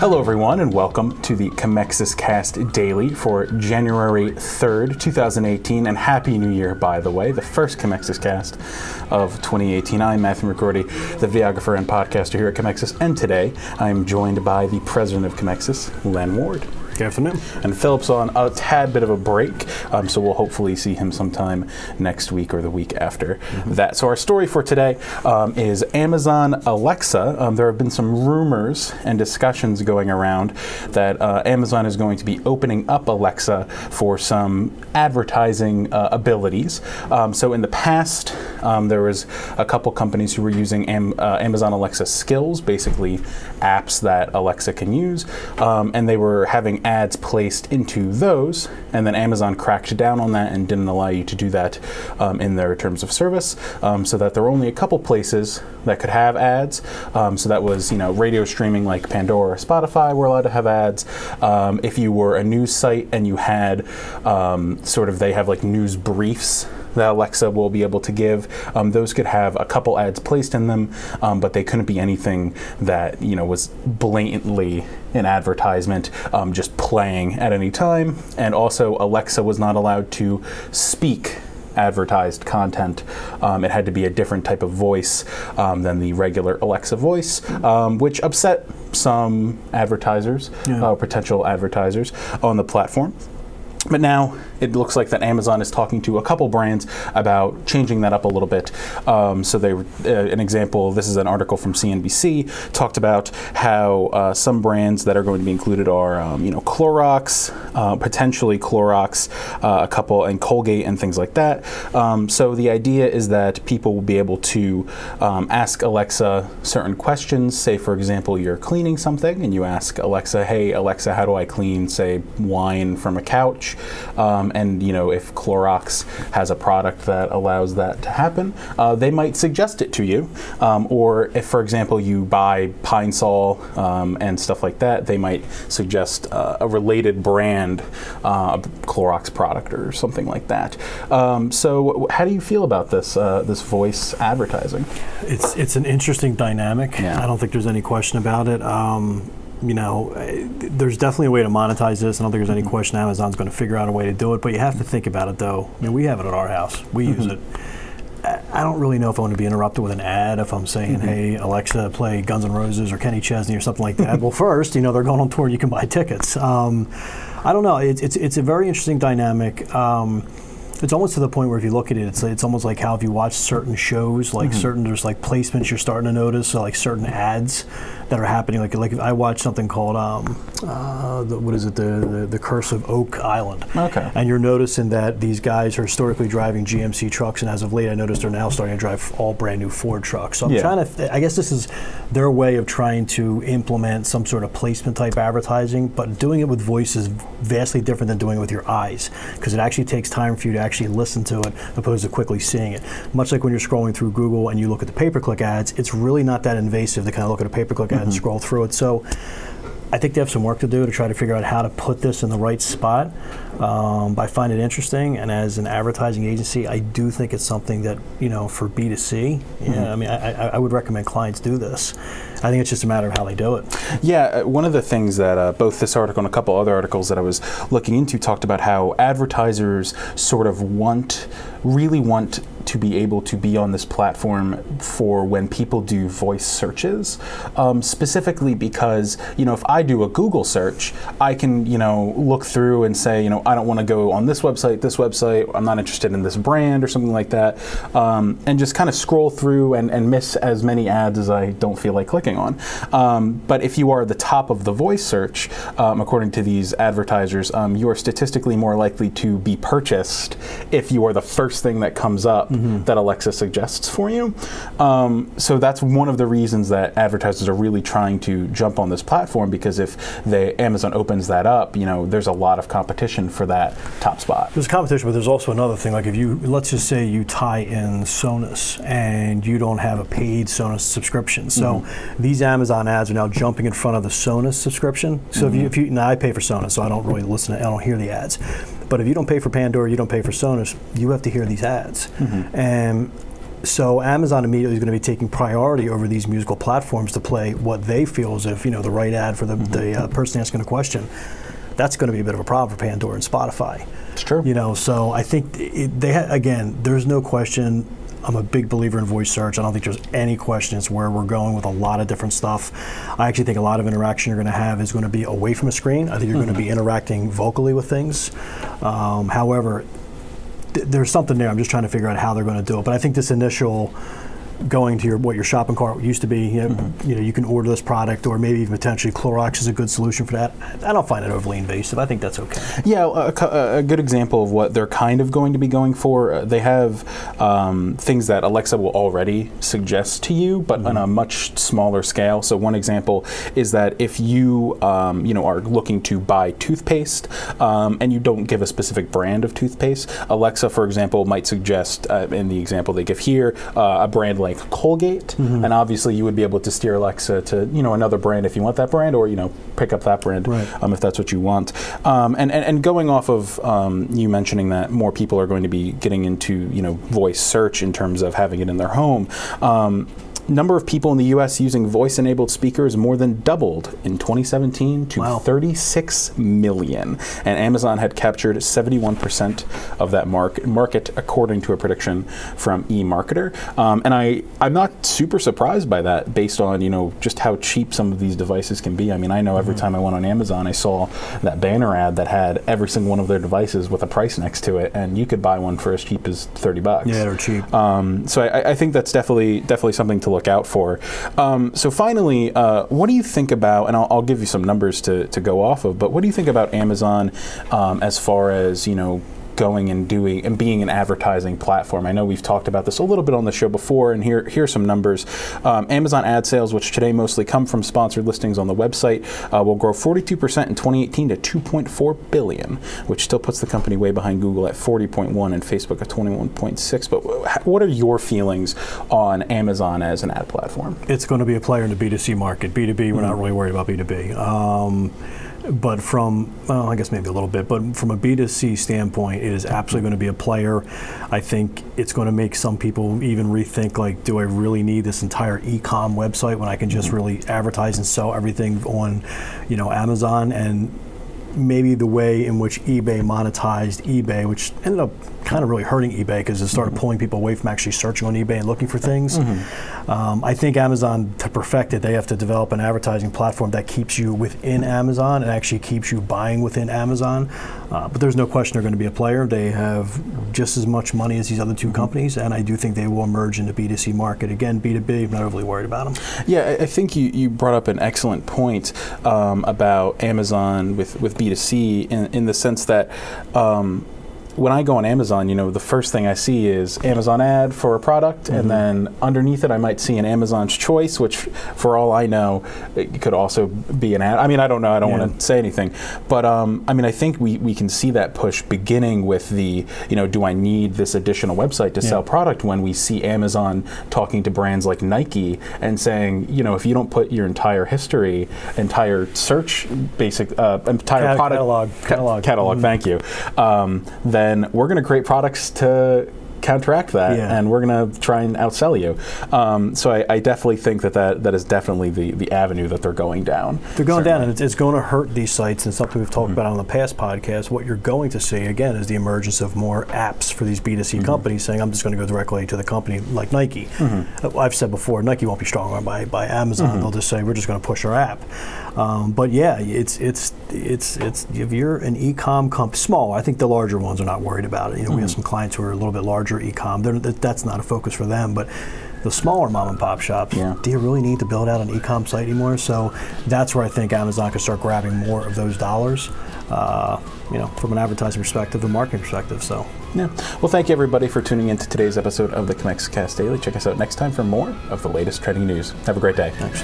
Hello everyone and welcome to the Commexis Cast Daily for January 3rd, 2018, and Happy New Year, by the way, the first Commexis Cast of 2018. I'm Matthew McGrorty, the videographer and podcaster here at Commexis, and today I'm joined by the president of Commexis, Len Ward. Good afternoon. And Philip's on a tad bit of a break, so we'll hopefully see him sometime next week or the week after that. So our story for today is Amazon Alexa. There have been some rumors and discussions going around that Amazon is going to be opening up Alexa for some advertising abilities. So in the past, there was a couple companies who were using Amazon Alexa skills, basically apps that Alexa can use, and they were having ads placed into those, and then Amazon cracked down on that and didn't allow you to do that in their terms of service, so that there were only a couple places that could have ads. So that was, radio streaming like Pandora or Spotify were allowed to have ads. If you were a news site and you had they have like news briefs that Alexa will be able to give, those could have a couple ads placed in them, but they couldn't be anything that was blatantly an advertisement just playing at any time. And also Alexa was not allowed to speak advertised content. It had to be a different type of voice than the regular Alexa voice, which upset some advertisers, potential advertisers on the platform. But now it looks like that Amazon is talking to a couple brands about changing that up a little bit. So they, an example, this is an article from CNBC, talked about how some brands that are going to be included are, Clorox, potentially Clorox, a couple, and Colgate and things like that. So the idea is that people will be able to ask Alexa certain questions. Say, for example, you're cleaning something and you ask Alexa, hey, Alexa, how do I clean, say, wine from a couch? And if Clorox has a product that allows that to happen, they might suggest it to you. Or if, for example, you buy Pine Sol and stuff like that, they might suggest a related brand Clorox product or something like that. So how do you feel about this this voice advertising? It's an interesting dynamic. Yeah. I don't think there's any question about it. There's definitely a way to monetize this. I don't think there's any question Amazon's going to figure out a way to do it, but you have to think about it though. We have it at our house. We use it. I don't really know if I want to be interrupted with an ad if I'm saying, hey, Alexa, play Guns N' Roses or Kenny Chesney or something like that. Well, first, they're going on tour, you can buy tickets. I don't know. It's a very interesting dynamic. It's almost to the point where if you look at it, it's almost like how if you watch certain shows, like there's like placements you're starting to notice, so like certain ads that are happening. Like I watched something called the Curse of Oak Island. Okay. And you're noticing that these guys are historically driving GMC trucks, and as of late, I noticed they're now starting to drive all brand new Ford trucks. So I'm trying to. I guess this is their way of trying to implement some sort of placement type advertising, but doing it with voice is vastly different than doing it with your eyes, because it actually takes time for you to actually listen to it opposed to quickly seeing it. Much like when you're scrolling through Google and you look at the pay-per-click ads, it's really not that invasive to kind of look at a pay-per-click ad and scroll through it. So I think they have some work to do to try to figure out how to put this in the right spot. But I find it interesting, and as an advertising agency, I do think it's something that, for B2C, I would recommend clients do this. I think it's just a matter of how they do it. Yeah, one of the things that both this article and a couple other articles that I was looking into talked about how advertisers sort of really want to be able to be on this platform for when people do voice searches, specifically because, if I do a Google search, I can, look through and say, I don't want to go on this website, I'm not interested in this brand or something like that, and just kind of scroll through and miss as many ads as I don't feel like clicking on. But if you are the top of the voice search, according to these advertisers, you are statistically more likely to be purchased if you are the first thing that comes up that Alexa suggests for you. So that's one of the reasons that advertisers are really trying to jump on this platform, because if Amazon opens that up, there's a lot of competition for that top spot. There's competition, but there's also another thing. Like let's just say you tie in Sonos and you don't have a paid Sonos subscription. So these Amazon ads are now jumping in front of the Sonos subscription. So if you now I pay for Sonos, so I don't really listen, I don't hear the ads. But if you don't pay for Pandora, you don't pay for Sonos, you have to hear these ads. And So Amazon immediately is going to be taking priority over these musical platforms to play what they feel is if, the right ad for the person asking a question. That's going to be a bit of a problem for Pandora and Spotify. It's true. So I think again, there's no question. I'm a big believer in voice search. I don't think there's any question. It's where we're going with a lot of different stuff. I actually think a lot of interaction you're going to have is going to be away from a screen. I think you're going to be interacting vocally with things. However, there's something there. I'm just trying to figure out how they're going to do it. But I think this initial going to what your shopping cart used to be, you can order this product, or maybe even potentially Clorox is a good solution for that. I don't find it overly invasive. I think that's okay. Yeah, a good example of what they're kind of going to be going for, they have things that Alexa will already suggest to you, but on a much smaller scale. So one example is that if you are looking to buy toothpaste and you don't give a specific brand of toothpaste, Alexa, for example, might suggest, in the example they give here, a brand like Colgate, and obviously you would be able to steer Alexa to another brand if you want that brand, or pick up that brand if that's what you want. And going off of you mentioning that more people are going to be getting into voice search in terms of having it in their home. Number of people in the U.S. using voice-enabled speakers more than doubled in 2017 to 36 million. And Amazon had captured 71% of that market, according to a prediction from eMarketer. And I'm not super surprised by that, based on just how cheap some of these devices can be. I mean, I know every time I went on Amazon, I saw that banner ad that had every single one of their devices with a price next to it, and you could buy one for as cheap as $30. Yeah, they're cheap. So I think that's definitely something to look out for. So finally, what do you think about, and I'll give you some numbers to go off of, but what do you think about Amazon as far as, going and doing and being an advertising platform? I know we've talked about this a little bit on the show before, and here's some numbers. Amazon ad sales, which today mostly come from sponsored listings on the website, will grow 42% in 2018 to $2.4 billion, which still puts the company way behind Google at 40.1 and Facebook at 21.6. But what are your feelings on Amazon as an ad platform? It's going to be a player in the B2C market. B2B, we're not really worried about B2B. But I guess maybe a little bit, but from a B2C standpoint, it is absolutely going to be a player. I think it's going to make some people even rethink, like, do I really need this entire e-com website when I can just really advertise and sell everything on, Amazon? And maybe the way in which eBay monetized eBay, which ended up kind of really hurting eBay because it started pulling people away from actually searching on eBay and looking for things. I think Amazon, to perfect it, they have to develop an advertising platform that keeps you within Amazon and actually keeps you buying within Amazon. But there's no question they're going to be a player. They have just as much money as these other two companies, and I do think they will emerge in the B2C market. Again, B2B, I'm not overly worried about them. Yeah, I think you brought up an excellent point about Amazon with B2C in the sense that when I go on Amazon, the first thing I see is Amazon ad for a product, and then underneath it I might see an Amazon's Choice, which for all I know, it could also be an ad. I mean, I don't know, I don't want to say anything, but I think we can see that push beginning with the, do I need this additional website to sell product, when we see Amazon talking to brands like Nike and saying, if you don't put your entire history, entire search, entire product catalog, thank you, then we're going to create products to counteract that, and we're going to try and outsell you. So I definitely think that is definitely the avenue that they're going down. They're going down, and it's going to hurt these sites, and something we've talked about on the past podcast. What you're going to see, again, is the emergence of more apps for these B2C companies saying, I'm just going to go directly to the company like Nike. I've said before, Nike won't be strong armed by Amazon. They'll just say, we're just going to push our app. But yeah, it's if you're an e-com company, small, I think the larger ones are not worried about it. We have some clients who are a little bit larger e-com. That's not a focus for them, but the smaller mom and pop shops, do you really need to build out an e-com site anymore? So that's where I think Amazon can start grabbing more of those dollars, from an advertising perspective and marketing perspective. So yeah. Well, thank you everybody for tuning in to today's episode of the Commexis Cast Daily. Check us out next time for more of the latest trending news. Have a great day. Thanks.